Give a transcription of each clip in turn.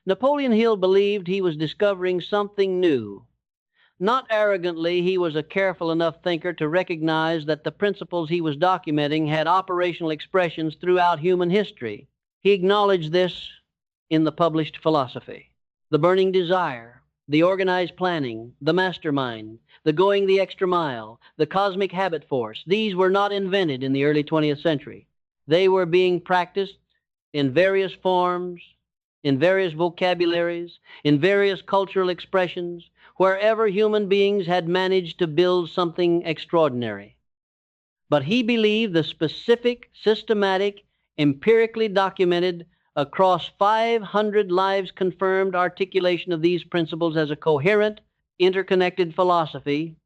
Napoleon Hill believed he was discovering something new. Not arrogantly, he was a careful enough thinker to recognize that the principles he was documenting had operational expressions throughout human history. He acknowledged this in the published philosophy. The burning desire, the organized planning, the mastermind, the going the extra mile, the cosmic habit force, these were not invented in the early 20th century. They were being practiced in various forms, in various vocabularies, in various cultural expressions, wherever human beings had managed to build something extraordinary. But he believed the specific, systematic, empirically documented, across 500 lives confirmed articulation of these principles as a coherent, interconnected philosophy.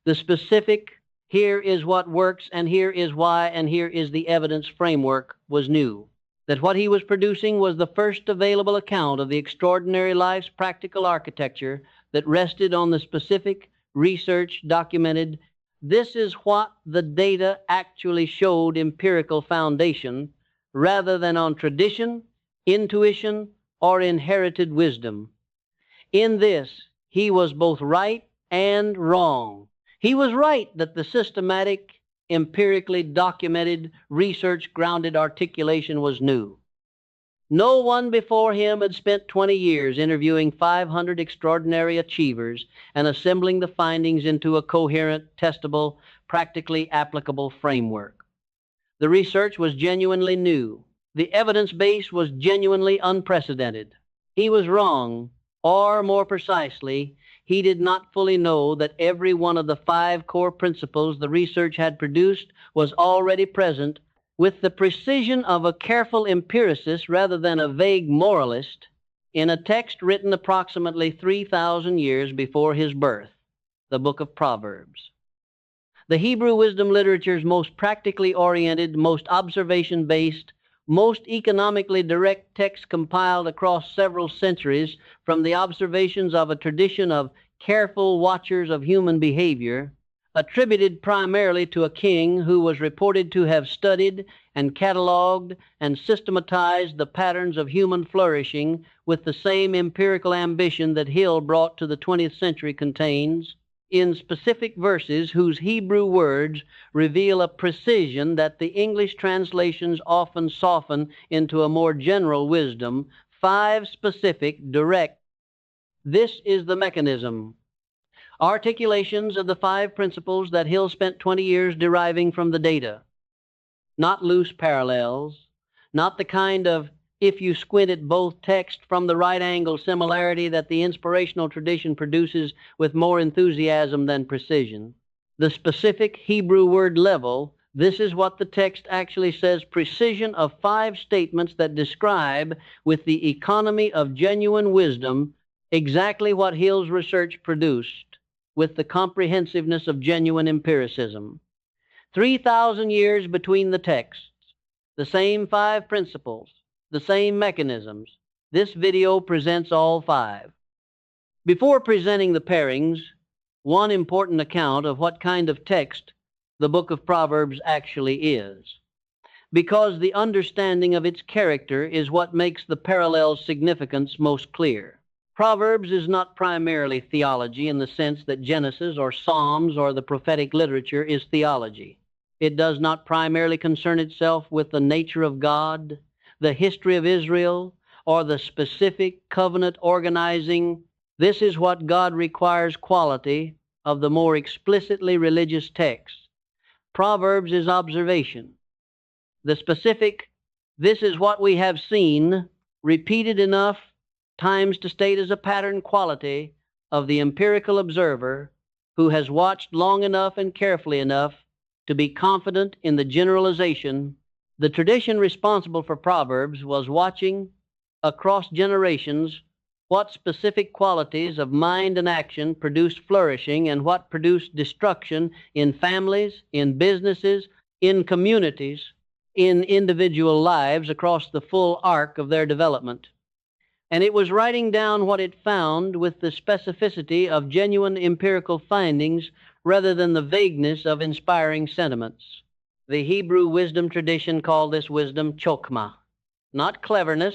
The specific, here is what works, and here is why, and here is the evidence framework was new. That what he was producing was the first available account of the extraordinary life's practical architecture that rested on the specific, research documented. This is what the data actually showed empirical foundation, rather than on tradition, intuition, or inherited wisdom. In this, he was both right and wrong. He was right that the systematic, empirically documented, research-grounded articulation was new. No one before him had spent 20 years interviewing 500 extraordinary achievers and assembling the findings into a coherent, testable, practically applicable framework. The research was genuinely new. The evidence base was genuinely unprecedented. He was wrong, or more precisely, he did not fully know that every one of the 5 core principles the research had produced was already present with the precision of a careful empiricist rather than a vague moralist in a text written approximately 3,000 years before his birth, the book of Proverbs. The Hebrew wisdom literature's most practically oriented, most observation-based, most economically direct text compiled across several centuries from the observations of a tradition of careful watchers of human behavior, attributed primarily to a king who was reported to have studied and cataloged and systematized the patterns of human flourishing with the same empirical ambition that Hill brought to the 20th century contains, in specific verses whose Hebrew words reveal a precision that the English translations often soften into a more general wisdom, 5 specific, direct. This is the mechanism. Articulations of the 5 principles that Hill spent 20 years deriving from the data. Not loose parallels, not the kind of if you squint at both text from the right angle similarity that the inspirational tradition produces with more enthusiasm than precision. The specific Hebrew word level, this is what the text actually says, precision of 5 statements that describe with the economy of genuine wisdom exactly what Hill's research produced with the comprehensiveness of genuine empiricism. 3,000 years between the texts, the same 5 principles, the same mechanisms. This video presents all 5. Before presenting the pairings, one important account of what kind of text the book of Proverbs actually is, because the understanding of its character is what makes the parallel significance most clear. Proverbs is not primarily theology in the sense that Genesis or Psalms or the prophetic literature is theology. It does not primarily concern itself with the nature of God, the history of Israel, or the specific covenant organizing. This is what God requires quality of the more explicitly religious text. Proverbs is observation. The specific, this is what we have seen, repeated enough times to state as a pattern quality of the empirical observer who has watched long enough and carefully enough to be confident in the generalization. The tradition responsible for Proverbs was watching across generations what specific qualities of mind and action produced flourishing and what produced destruction in families, in businesses, in communities, in individual lives across the full arc of their development. And it was writing down what it found with the specificity of genuine empirical findings rather than the vagueness of inspiring sentiments. The Hebrew wisdom tradition called this wisdom chokhmah, not cleverness,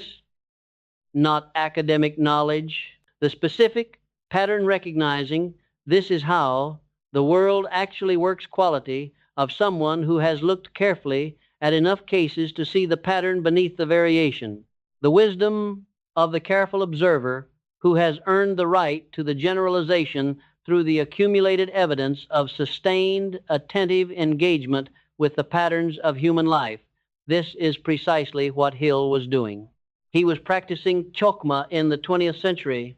not academic knowledge. The specific, pattern recognizing, this is how the world actually works quality of someone who has looked carefully at enough cases to see the pattern beneath the variation. The wisdom of the careful observer who has earned the right to the generalization through the accumulated evidence of sustained, attentive engagement with the patterns of human life. This is precisely what Hill was doing. He was practicing chokmah in the 20th century.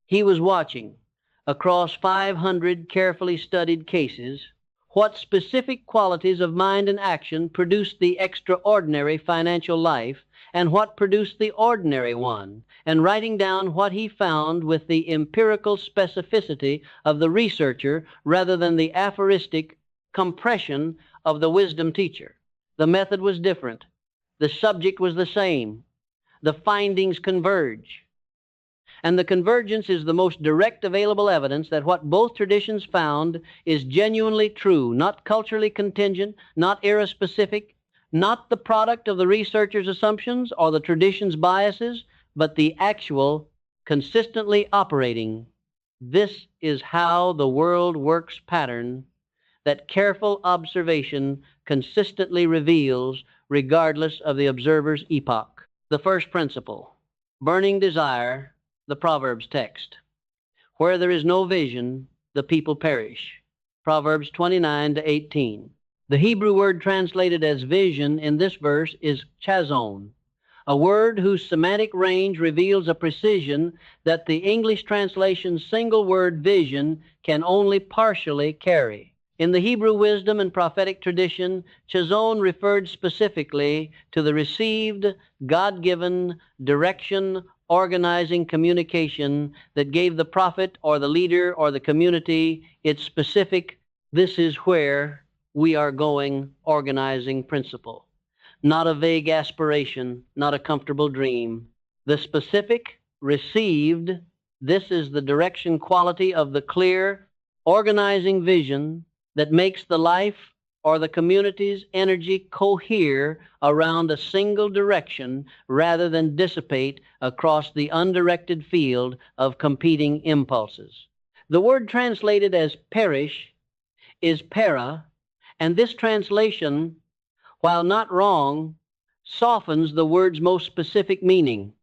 He was watching, across 500 carefully studied cases, what specific qualities of mind and action produced the extraordinary financial life and what produced the ordinary one, and writing down what he found with the empirical specificity of the researcher rather than the aphoristic compression of the wisdom teacher. The method was different. The subject was the same. The findings converge. And the convergence is the most direct available evidence that what both traditions found is genuinely true, not culturally contingent, not era-specific, not the product of the researcher's assumptions or the tradition's biases, but the actual, consistently operating. This is how the world works pattern that careful observation consistently reveals regardless of the observer's epoch. The first principle, burning desire, the Proverbs text. Where there is no vision, the people perish. Proverbs 29-18. The Hebrew word translated as vision in this verse is chazon, a word whose semantic range reveals a precision that the English translation's single word vision can only partially carry. In the Hebrew wisdom and prophetic tradition, chazon referred specifically to the received, God-given direction, organizing communication that gave the prophet or the leader or the community its specific, this is where we are going, organizing principle. Not a vague aspiration, not a comfortable dream. The specific, received, this is the direction quality of the clear, organizing vision that makes the life or the community's energy cohere around a single direction rather than dissipate across the undirected field of competing impulses. The word translated as perish is para, and this translation, while not wrong, softens the word's most specific meaning.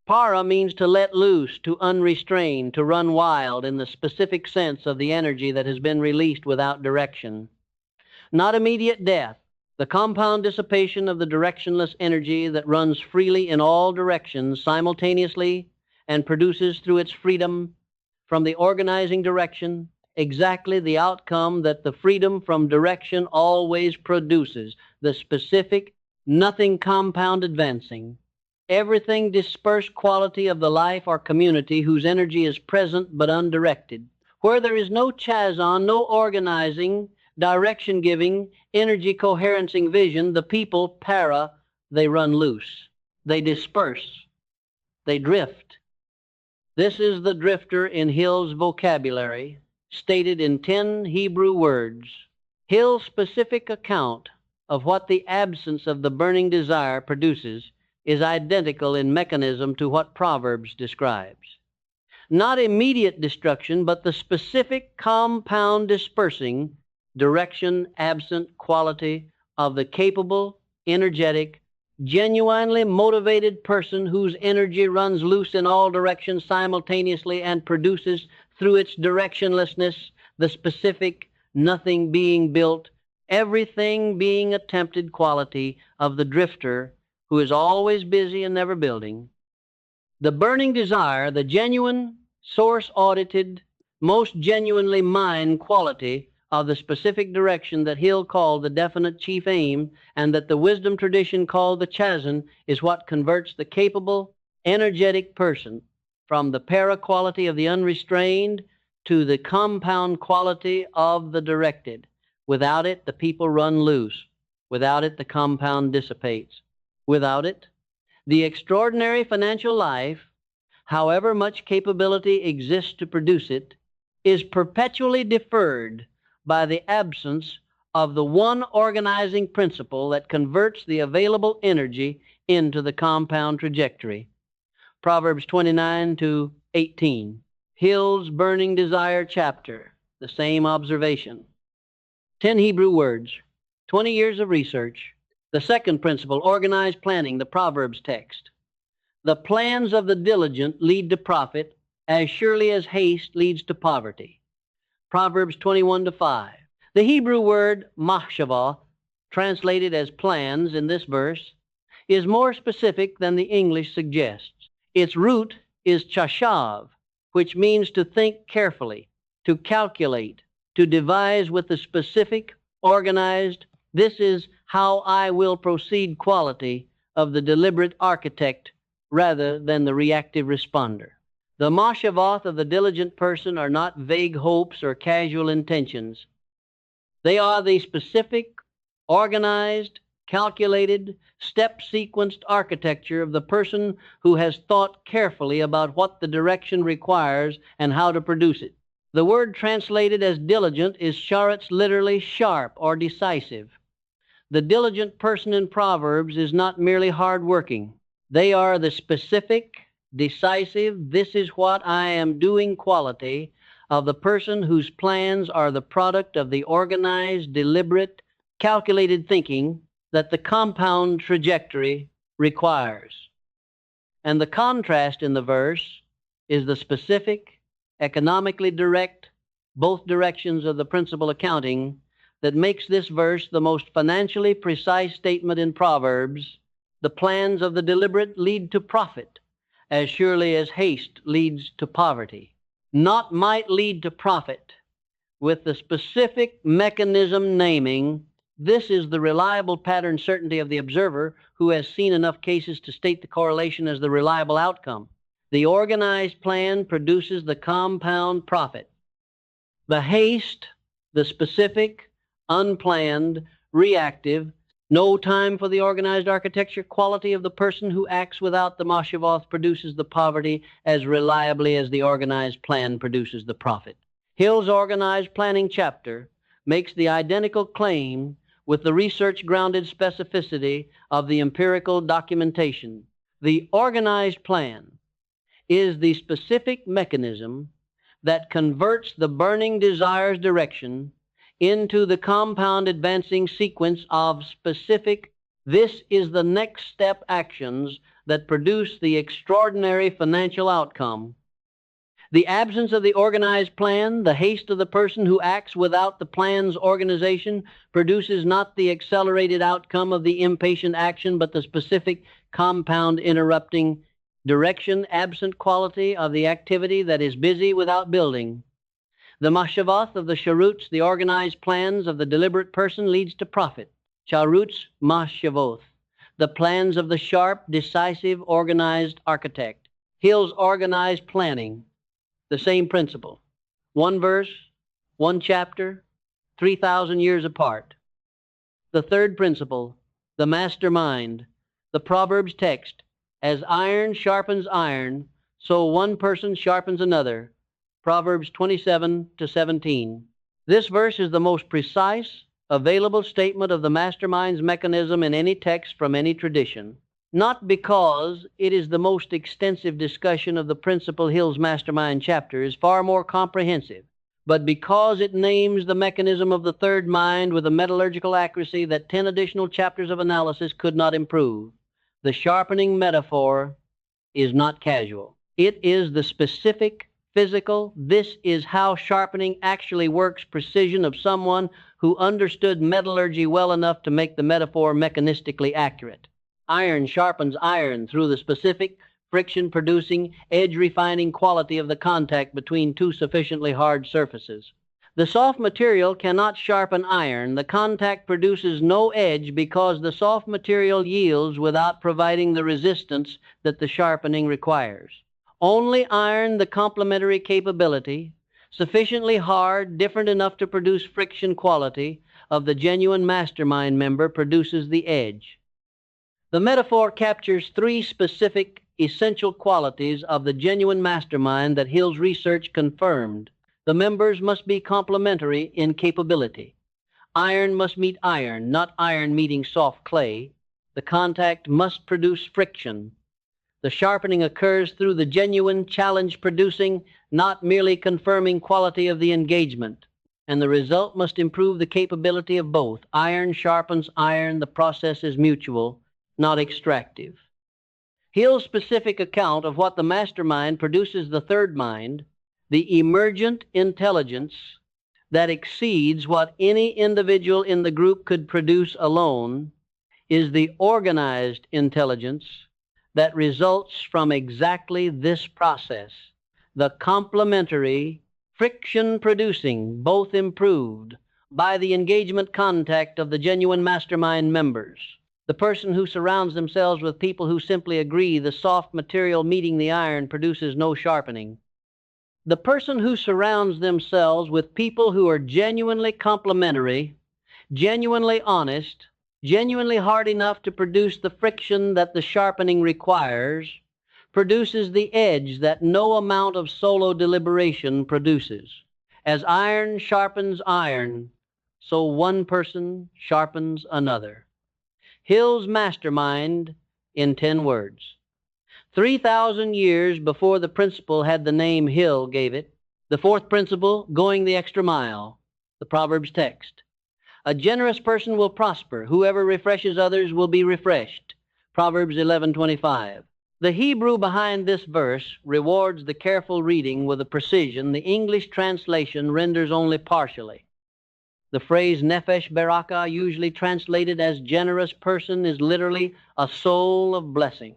Para means to let loose, to unrestrain, to run wild in the specific sense of the energy that has been released without direction. Not immediate death, the compound dissipation of the directionless energy that runs freely in all directions simultaneously and produces through its freedom from the organizing direction exactly the outcome that the freedom from direction always produces, the specific, nothing compound advancing, everything dispersed quality of the life or community whose energy is present but undirected. Where there is no chazon, no organizing, direction giving, energy coherencing vision, the people para, they run loose, they disperse, they drift. This is the drifter in Hill's vocabulary, stated in 10 Hebrew words. Hill's specific account of what the absence of the burning desire produces is identical in mechanism to what Proverbs describes. Not immediate destruction, but the specific compound dispersing direction absent quality of the capable, energetic, genuinely motivated person whose energy runs loose in all directions simultaneously and produces through its directionlessness the specific, nothing being built, everything being attempted quality of the drifter who is always busy and never building. The burning desire, the genuine, source-audited, most genuinely mine quality of the specific direction that Hill called the definite chief aim and that the wisdom tradition called the chazon is what converts the capable, energetic person from the para quality of the unrestrained to the compound quality of the directed. Without it, the people run loose. Without it, the compound dissipates. Without it, the extraordinary financial life, however much capability exists to produce it, is perpetually deferred by the absence of the one organizing principle that converts the available energy into the compound trajectory. Proverbs 29 to 18. Hill's burning desire chapter, the same observation. 10 Hebrew words, 20 years of research. The second principle, organized planning, the Proverbs text. The plans of the diligent lead to profit as surely as haste leads to poverty. Proverbs 21 to 5. The Hebrew word mahshavoth, translated as plans in this verse, is more specific than the English suggests. Its root is chashav, which means to think carefully, to calculate, to devise with the specific, organized, this is how I will proceed quality of the deliberate architect rather than the reactive responder. The mahshavoth of the diligent person are not vague hopes or casual intentions. They are the specific, organized, calculated, step-sequenced architecture of the person who has thought carefully about what the direction requires and how to produce it. The word translated as diligent is charuts, literally sharp or decisive. The diligent person in Proverbs is not merely hard-working. They are the specific, decisive, this is what I am doing quality of the person whose plans are the product of the organized, deliberate, calculated thinking that the compound trajectory requires. And the contrast in the verse is the specific, economically direct, both directions of the principal accounting that makes this verse the most financially precise statement in Proverbs. The plans of the deliberate lead to profit as surely as haste leads to poverty. Not might lead to profit. With the specific mechanism naming, this is the reliable pattern certainty of the observer who has seen enough cases to state the correlation as the reliable outcome. The organized plan produces the compound profit. The haste, the specific, unplanned, reactive, no time for the organized architecture quality of the person who acts without the mahshavoth produces the poverty as reliably as the organized plan produces the profit. Hill's organized planning chapter makes the identical claim with the research-grounded specificity of the empirical documentation. The organized plan is the specific mechanism that converts the burning desire's direction into the compound advancing sequence of specific, this is the next step actions that produce the extraordinary financial outcome. The absence of the organized plan, the haste of the person who acts without the plan's organization, produces not the accelerated outcome of the impatient action, but the specific compound interrupting direction, absent quality of the activity that is busy without building. The mahshavoth of the charuts, the organized plans of the deliberate person, leads to profit. Charuts, mahshavoth, the plans of the sharp, decisive, organized architect. Hill's organized planning, the same principle. One verse, one chapter, 3,000 years apart. The third principle, the mastermind, the Proverbs text, as iron sharpens iron, so one person sharpens another. Proverbs 27 to 17. This verse is the most precise, available statement of the mastermind's mechanism in any text from any tradition. Not because it is the most extensive discussion of the principal Hill's Mastermind chapter is far more comprehensive, but because it names the mechanism of the third mind with a metallurgical accuracy that 10 additional chapters of analysis could not improve. The sharpening metaphor is not casual. It is the specific, physical, this is how sharpening actually works precision of someone who understood metallurgy well enough to make the metaphor mechanistically accurate. Iron sharpens iron through the specific, friction-producing, edge-refining quality of the contact between two sufficiently hard surfaces. The soft material cannot sharpen iron. The contact produces no edge because the soft material yields without providing the resistance that the sharpening requires. Only iron, the complementary capability, sufficiently hard, different enough to produce friction quality, of the genuine mastermind member produces the edge. The metaphor captures three specific, essential qualities of the genuine mastermind that Hill's research confirmed. The members must be complementary in capability. Iron must meet iron, not iron meeting soft clay. The contact must produce friction. The sharpening occurs through the genuine challenge-producing, not merely confirming quality of the engagement, and the result must improve the capability of both. Iron sharpens iron. The process is mutual, not extractive. Hill's specific account of what the mastermind produces the third mind, the emergent intelligence that exceeds what any individual in the group could produce alone, is the organized intelligence that results from exactly this process, the complementary, friction-producing, both improved by the engagement contact of the genuine mastermind members. The person who surrounds themselves with people who simply agree the soft material meeting the iron produces no sharpening. The person who surrounds themselves with people who are genuinely complementary, genuinely honest, genuinely hard enough to produce the friction that the sharpening requires, produces the edge that no amount of solo deliberation produces. As iron sharpens iron, so one person sharpens another. Hill's mastermind in 10 words. 3,000 years before the principle had the name Hill gave it. The fourth principle, going the extra mile, the Proverbs text. A generous person will prosper. Whoever refreshes others will be refreshed. Proverbs 11:25. The Hebrew behind this verse rewards the careful reading with a precision the English translation renders only partially. The phrase nefesh berachah, usually translated as generous person, is literally a soul of blessing.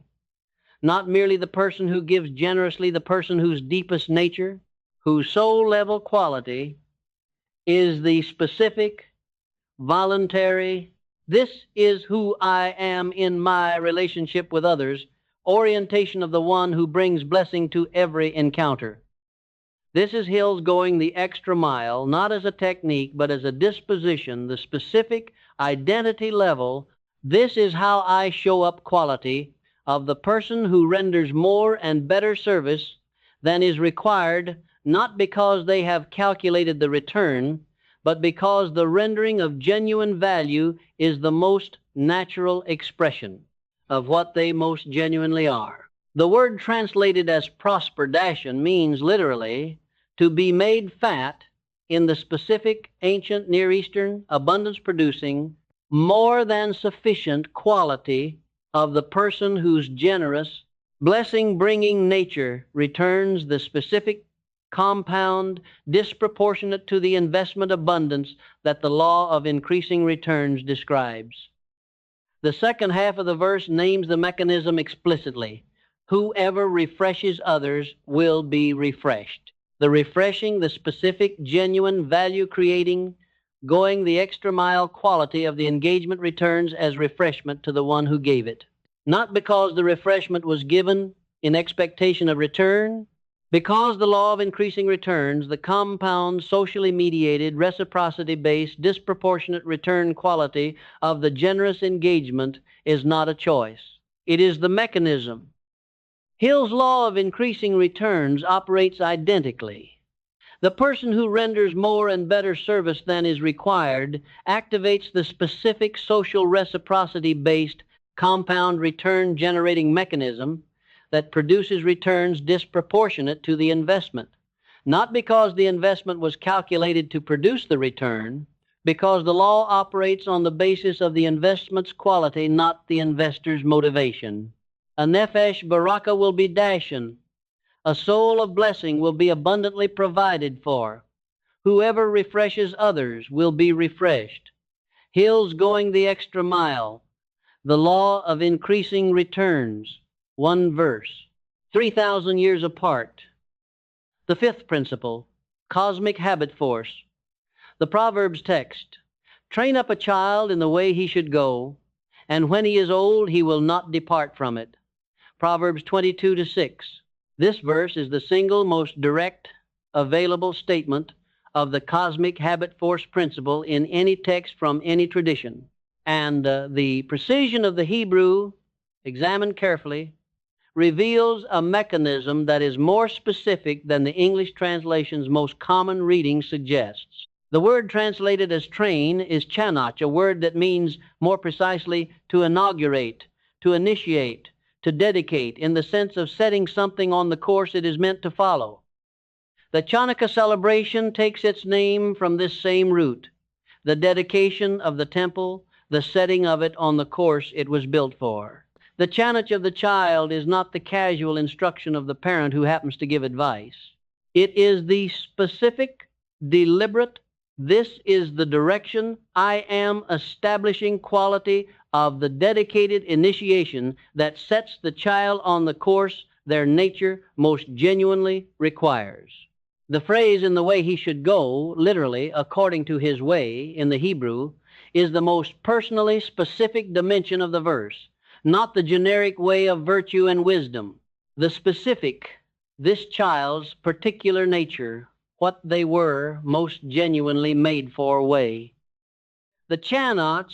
Not merely the person who gives generously, the person whose deepest nature, whose soul level quality is the specific, voluntary, this is who I am in my relationship with others, orientation of the one who brings blessing to every encounter. This is Hill's going the extra mile, not as a technique, but as a disposition, the specific identity level. This is how I show up quality of the person who renders more and better service than is required, not because they have calculated the return, but because the rendering of genuine value is the most natural expression of what they most genuinely are. The word translated as prosper, dashen, means literally to be made fat in the specific ancient Near Eastern abundance-producing, more than sufficient quality of the person whose generous, blessing-bringing nature returns the specific compound, disproportionate to the investment abundance that the law of increasing returns describes. The second half of the verse names the mechanism explicitly. Whoever refreshes others will be refreshed. The refreshing, the specific, genuine, value-creating, going the extra mile quality of the engagement returns as refreshment to the one who gave it. Not because the refreshment was given in expectation of return, because the law of increasing returns, the compound, socially mediated, reciprocity-based, disproportionate return quality of the generous engagement is not a choice. It is the mechanism. Hill's law of increasing returns operates identically. The person who renders more and better service than is required activates the specific social reciprocity-based compound return-generating mechanism that produces returns disproportionate to the investment, not because the investment was calculated to produce the return, because the law operates on the basis of the investment's quality, not the investor's motivation. A nefesh berachah will be dashen. A soul of blessing will be abundantly provided for. Whoever refreshes others will be refreshed. Hill's going the extra mile. The law of increasing returns. One verse. 3,000 years apart. The fifth principle, cosmic habitforce. The Proverbs text. Train up a child in the way he should go, and when he is old, he will not depart from it. Proverbs 22:6. This verse is the single most direct available statement of the cosmic habitforce principle in any text from any tradition. And the precision of the Hebrew, examined carefully, reveals a mechanism that is more specific than the English translation's most common reading suggests. The word translated as train is chanoch, a word that means more precisely to inaugurate, to initiate, to dedicate in the sense of setting something on the course it is meant to follow. The Chanukah celebration takes its name from this same root, the dedication of the temple, the setting of it on the course it was built for. The chanoch of the child is not the casual instruction of the parent who happens to give advice. It is the specific, deliberate, this is the direction I am establishing quality of the dedicated initiation that sets the child on the course their nature most genuinely requires. The phrase "in the way he should go," literally, according to his way, in the Hebrew, is the most personally specific dimension of the verse, not the generic way of virtue and wisdom. The specific, this child's particular nature, what they were most genuinely made for way. The chanoch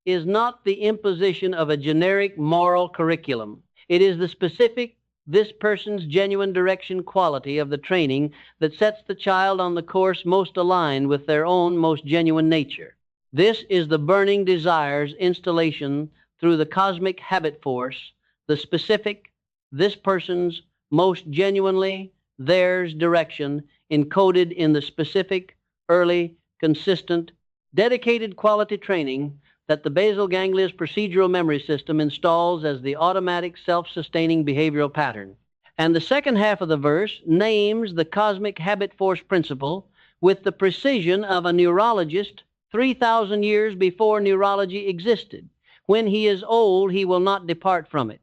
is not the imposition of a generic moral curriculum. It is the specific, this person's genuine direction quality of the training that sets the child on the course most aligned with their own most genuine nature. This is the burning desire's installation through the cosmic habit force, the specific, this person's most genuinely theirs direction encoded in the specific, early, consistent, dedicated quality training that the basal ganglia's procedural memory system installs as the automatic self-sustaining behavioral pattern. And the second half of the verse names the cosmic habit force principle with the precision of a neurologist 3,000 years before neurology existed. When he is old, he will not depart from it.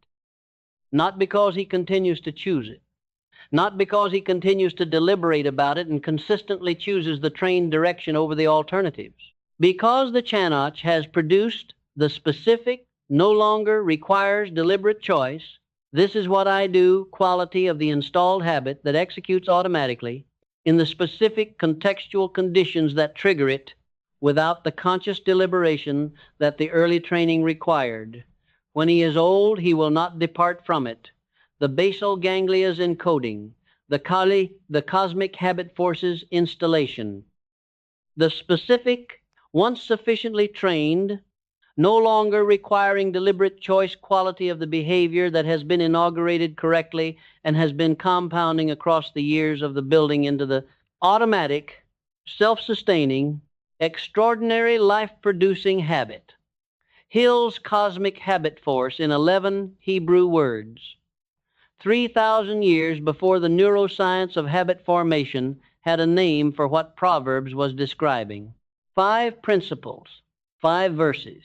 Not because he continues to choose it. Not because he continues to deliberate about it and consistently chooses the trained direction over the alternatives. Because the chanoch has produced the specific, no longer requires deliberate choice, this is what I do quality of the installed habit that executes automatically in the specific contextual conditions that trigger it without the conscious deliberation that the early training required. When he is old, he will not depart from it. The basal ganglia's encoding, the cosmic habit force's installation. The specific, once sufficiently trained, no longer requiring deliberate choice quality of the behavior that has been inaugurated correctly and has been compounding across the years of the building into the automatic, self-sustaining, extraordinary life-producing habit. Hill's cosmic habit force in 11 Hebrew words. 3,000 years before the neuroscience of habit formation had a name for what Proverbs was describing. 5 principles, 5 verses,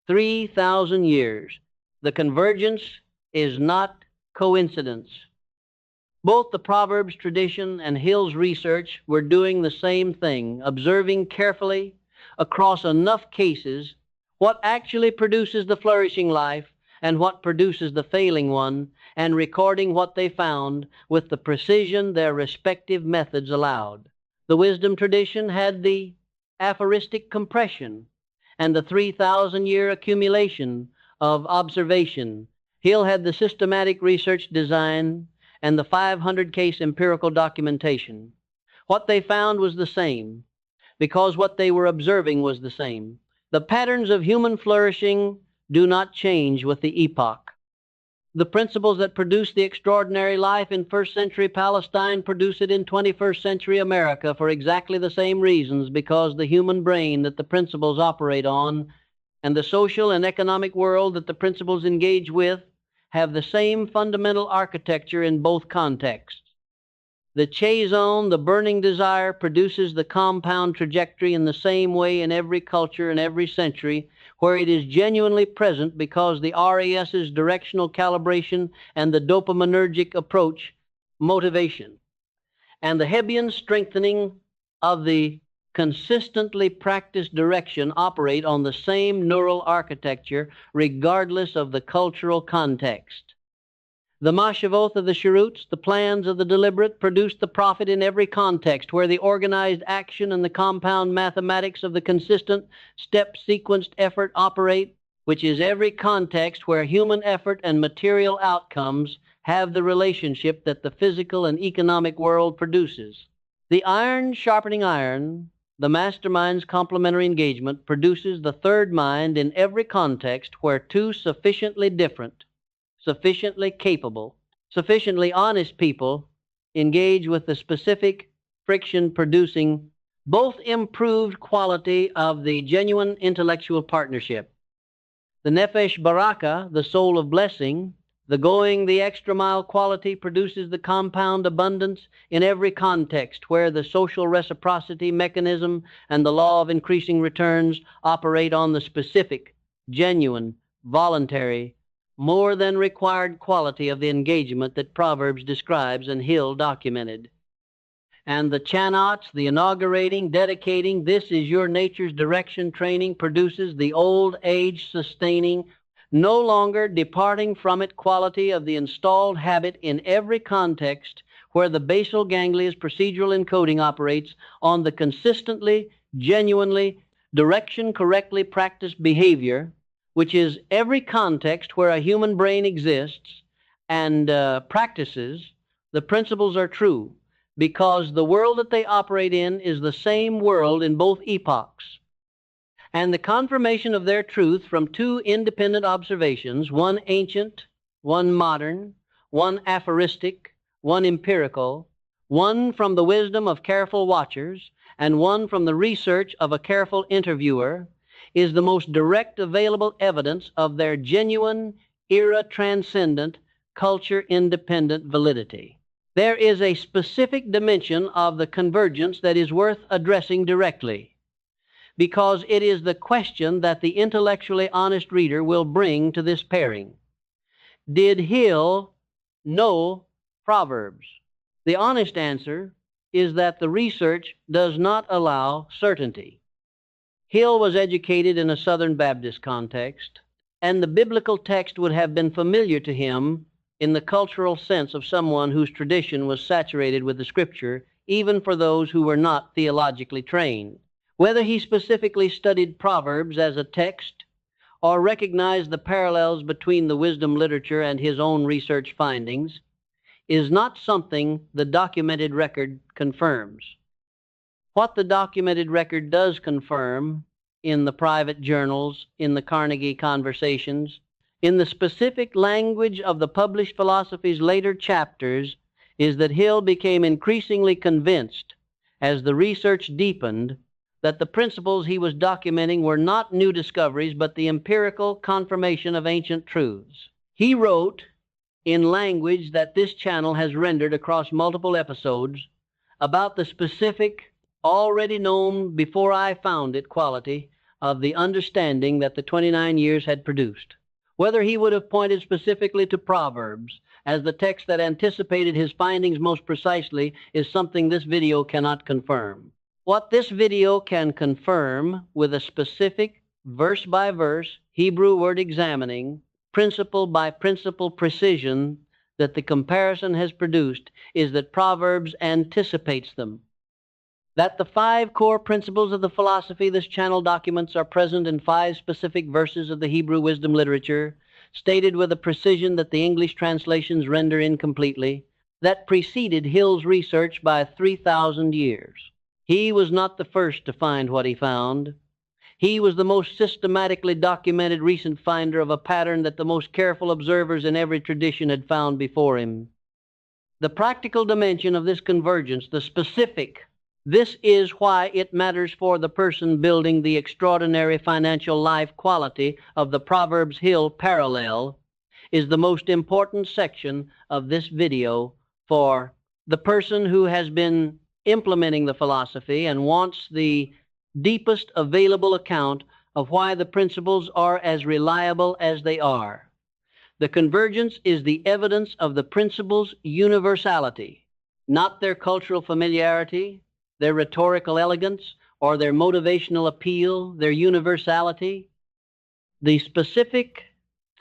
3,000 years. The convergence is not coincidence. Both the Proverbs tradition and Hill's research were doing the same thing, observing carefully across enough cases what actually produces the flourishing life and what produces the failing one, and recording what they found with the precision their respective methods allowed. The wisdom tradition had the aphoristic compression and the 3,000-year accumulation of observation. Hill had the systematic research design and the 500-case empirical documentation. What they found was the same, because what they were observing was the same. The patterns of human flourishing do not change with the epoch. The principles that produce the extraordinary life in first century Palestine produce it in 21st century America for exactly the same reasons, because the human brain that the principles operate on and the social and economic world that the principles engage with have the same fundamental architecture in both contexts. The chazon, the burning desire, produces the compound trajectory in the same way in every culture and every century, where it is genuinely present because the RAS's directional calibration and the dopaminergic approach, motivation, and the Hebbian strengthening of the consistently practiced direction operate on the same neural architecture regardless of the cultural context. The mahshavoth of the charuts, the plans of the deliberate, produce the profit in every context where the organized action and the compound mathematics of the consistent step-sequenced effort operate, which is every context where human effort and material outcomes have the relationship that the physical and economic world produces. The iron sharpening iron, the mastermind's complementary engagement, produces the third mind in every context where two sufficiently different, sufficiently capable, sufficiently honest people engage with the specific friction producing both improved quality of the genuine intellectual partnership. The nefesh berachah, the soul of blessing, the going the extra mile quality produces the compound abundance in every context where the social reciprocity mechanism and the law of increasing returns operate on the specific, genuine, voluntary, more than required quality of the engagement that Proverbs describes and Hill documented. And the chanoch, the inaugurating, dedicating, this is your nature's direction training, produces the old age sustaining, no longer departing from it quality of the installed habit in every context where the basal ganglia's procedural encoding operates on the consistently, genuinely, direction correctly practiced behavior, which is every context where a human brain exists and practices, the principles are true, because the world that they operate in is the same world in both epochs. And the confirmation of their truth from two independent observations, one ancient, one modern, one aphoristic, one empirical, one from the wisdom of careful watchers, and one from the research of a careful interviewer, is the most direct available evidence of their genuine, era-transcendent, culture-independent validity. There is a specific dimension of the convergence that is worth addressing directly, because it is the question that the intellectually honest reader will bring to this pairing. Did Hill know Proverbs? The honest answer is that the research does not allow certainty. Hill was educated in a Southern Baptist context, and the biblical text would have been familiar to him in the cultural sense of someone whose tradition was saturated with the Scripture, even for those who were not theologically trained. Whether he specifically studied Proverbs as a text or recognized the parallels between the wisdom literature and his own research findings is not something the documented record confirms. What the documented record does confirm in the private journals, in the Carnegie conversations, in the specific language of the published philosophy's later chapters, is that Hill became increasingly convinced, as the research deepened, that the principles he was documenting were not new discoveries, but the empirical confirmation of ancient truths. He wrote, in language that this channel has rendered across multiple episodes, about the specific, already known before I found it quality of the understanding that the 29 years had produced. Whether he would have pointed specifically to Proverbs as the text that anticipated his findings most precisely is something this video cannot confirm. What this video can confirm with a specific verse-by-verse Hebrew word examining, principle-by-principle precision that the comparison has produced is that Proverbs anticipates them. That the 5 core principles of the philosophy this channel documents are present in 5 specific verses of the Hebrew wisdom literature, stated with a precision that the English translations render incompletely, that preceded Hill's research by 3,000 years. He was not the first to find what he found. He was the most systematically documented recent finder of a pattern that the most careful observers in every tradition had found before him. The practical dimension of this convergence, the specific, this is why it matters for the person building the extraordinary financial life quality of the Proverbs Hill parallel, is the most important section of this video for the person who has been implementing the philosophy and wants the deepest available account of why the principles are as reliable as they are. The convergence is the evidence of the principles' universality, not their cultural familiarity, their rhetorical elegance, or their motivational appeal, their universality. The specific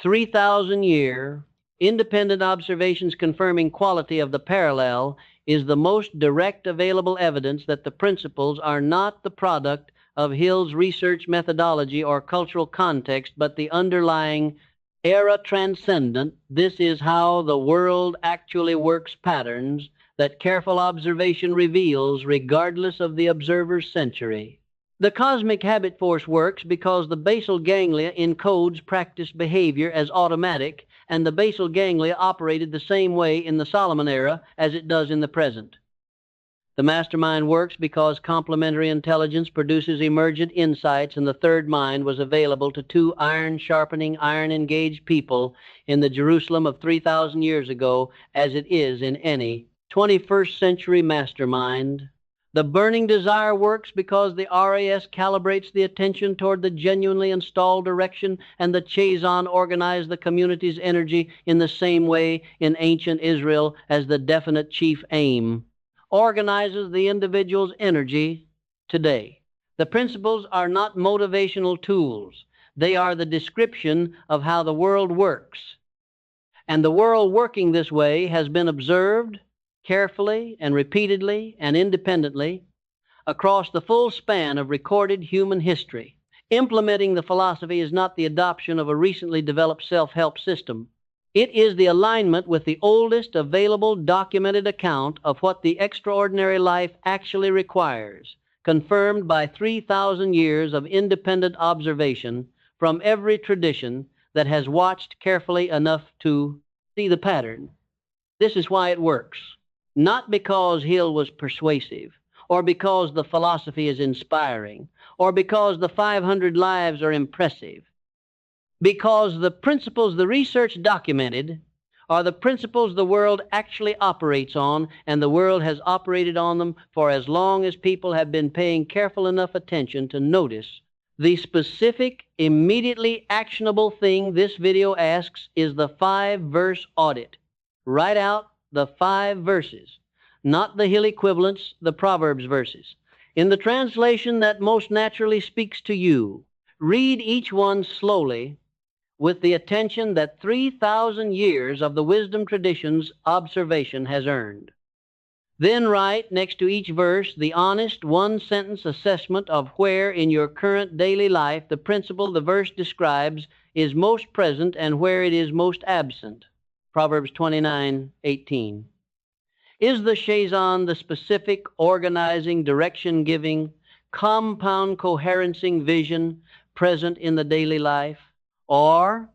3,000-year independent observations confirming quality of the parallel is the most direct available evidence that the principles are not the product of Hill's research methodology or cultural context, but the underlying era-transcendent, this is how the world actually works patterns that careful observation reveals regardless of the observer's century. The Cosmic Habitforce works because the basal ganglia encodes practiced behavior as automatic and the basal ganglia operated the same way in the Solomon era as it does in the present. The Mastermind works because complementary intelligence produces emergent insights, and the third mind was available to two iron-sharpening, iron-engaged people in the Jerusalem of 3,000 years ago as it is in any 21st century mastermind. The burning desire works because the RAS calibrates the attention toward the genuinely installed direction, and the chazon organized the community's energy in the same way in ancient Israel as the definite chief aim organizes the individual's energy today. The principles are not motivational tools. They are the description of how the world works. And the world working this way has been observed carefully and repeatedly and independently across the full span of recorded human history. Implementing the philosophy is not the adoption of a recently developed self-help system. It is the alignment with the oldest available documented account of what the extraordinary life actually requires, confirmed by 3,000 years of independent observation from every tradition that has watched carefully enough to see the pattern. This is why it works. Not because Hill was persuasive, or because the philosophy is inspiring, or because the 500 lives are impressive. Because the principles the research documented are the principles the world actually operates on, and the world has operated on them for as long as people have been paying careful enough attention to notice. The specific, immediately actionable thing this video asks is the 5-verse audit. Write out the 5 verses, not the Hill equivalents, the Proverbs verses. In the translation that most naturally speaks to you, read each one slowly with the attention that 3,000 years of the wisdom tradition's observation has earned. Then write next to each verse the honest one-sentence assessment of where in your current daily life the principle the verse describes is most present and where it is most absent. Proverbs 29:18. Is the chazon, the specific, organizing, direction-giving, compound coherencing vision present in the daily life? Or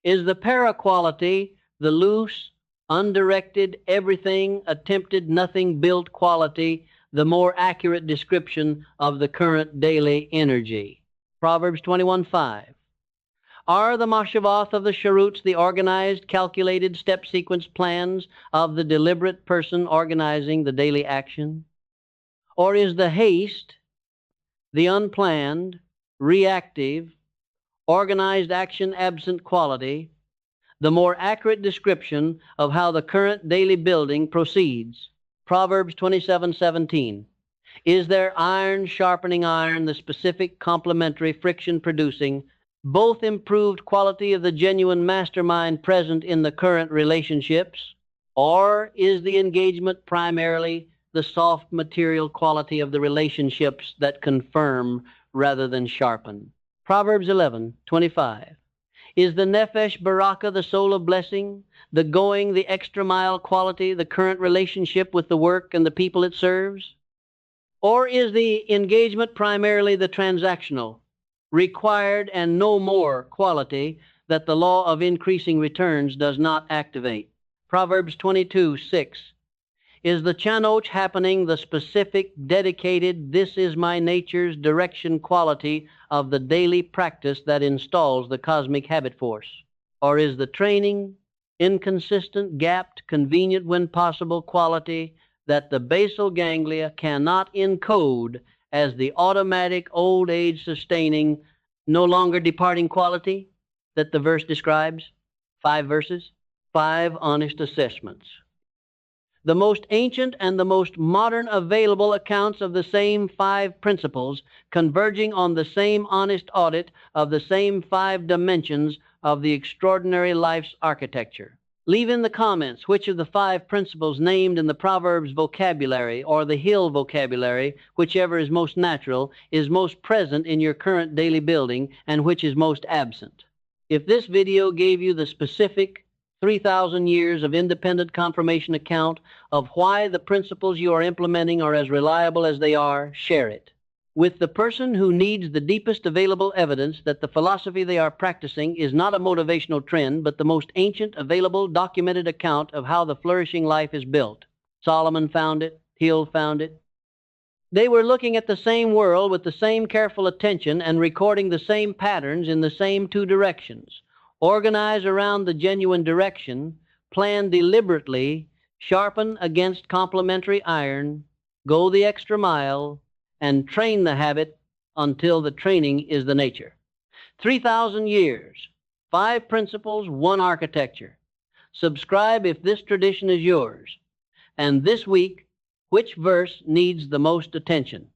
is the para-quality, the loose, undirected, everything, attempted, nothing built quality, the more accurate description of the current daily energy? Proverbs 21:5. Are the mahshavoth of the charuts the organized, calculated step sequence plans of the deliberate person organizing the daily action? Or is the haste, the unplanned, reactive, organized action absent quality, the more accurate description of how the current daily building proceeds? Proverbs 27:17. Is there iron sharpening iron, the specific, complementary, friction-producing, both improved quality of the genuine mastermind present in the current relationships? Or is the engagement primarily the soft material quality of the relationships that confirm rather than sharpen? Proverbs 11:25. Is the nefesh berachah, the soul of blessing, the going the extra mile quality, the current relationship with the work and the people it serves? Or is the engagement primarily the transactional, required and no more quality that the law of increasing returns does not activate? Proverbs 22:6. Is the chanoch happening the specific, dedicated, this is my nature's direction quality of the daily practice that installs the cosmic habitforce? Or is the training, inconsistent, gapped, convenient when possible quality that the basal ganglia cannot encode as the automatic old age sustaining, no longer departing quality that the verse describes? 5 verses, 5 honest assessments. The most ancient and the most modern available accounts of the same 5 principles, converging on the same honest audit of the same 5 dimensions of the extraordinary life's architecture. Leave in the comments which of the 5 principles named in the Proverbs vocabulary or the Hill vocabulary, whichever is most natural, is most present in your current daily building and which is most absent. If this video gave you the specific 3,000 years of independent confirmation account of why the principles you are implementing are as reliable as they are, share it. with the person who needs the deepest available evidence that the philosophy they are practicing is not a motivational trend, but the most ancient available documented account of how the flourishing life is built. Solomon found it. Hill found it. They were looking at the same world with the same careful attention and recording the same patterns in the same two directions. Organize around the genuine direction, plan deliberately, sharpen against complementary iron, go the extra mile, and train the habit until the training is the nature. 3,000 years, 5 principles, 1 architecture. Subscribe if this tradition is yours. And this week, which verse needs the most attention?